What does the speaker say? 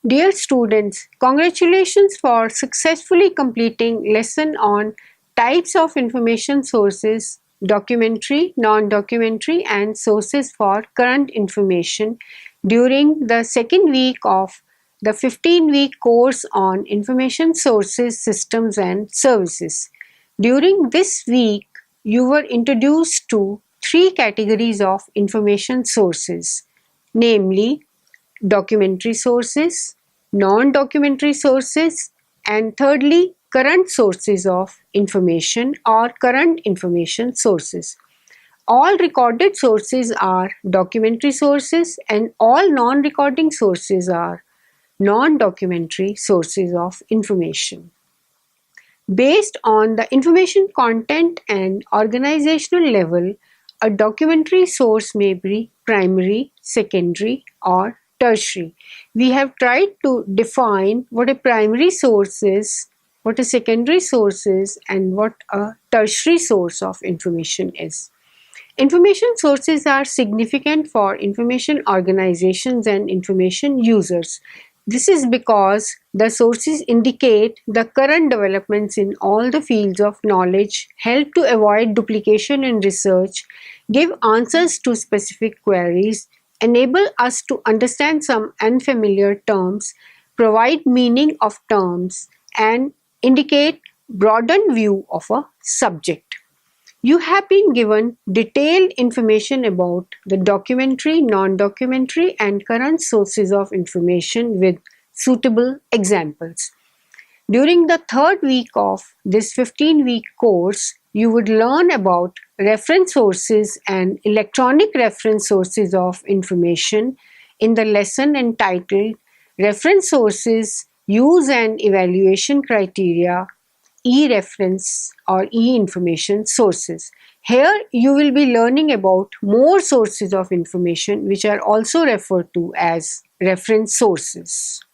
Dear students, congratulations for successfully completing lesson on types of information sources, documentary, non-documentary and sources for current information during the second week of the 15-week course on information sources, systems and services. During this week, you were introduced to three categories of information sources, namely documentary sources, non-documentary sources, and thirdly, current sources of information or current information sources. All recorded sources are documentary sources and all non-recording sources are non-documentary sources of information. Based on the information content and organizational level, a documentary source may be primary, secondary, or tertiary. We have tried to define what a primary source is, what a secondary source is, and what a tertiary source of information is. Information sources are significant for information organizations and information users. This is because the sources indicate the current developments in all the fields of knowledge, help to avoid duplication in research, give answers to specific queries, enable us to understand some unfamiliar terms, provide meaning of terms, and indicate broadened view of a subject. You have been given detailed information about the documentary, non-documentary and current sources of information with suitable examples. During the third week of this 15-week course, you would learn about reference sources and electronic reference sources of information in the lesson entitled Reference Sources, Use and Evaluation Criteria, e-reference or e-information sources. Here you will be learning about more sources of information which are also referred to as reference sources.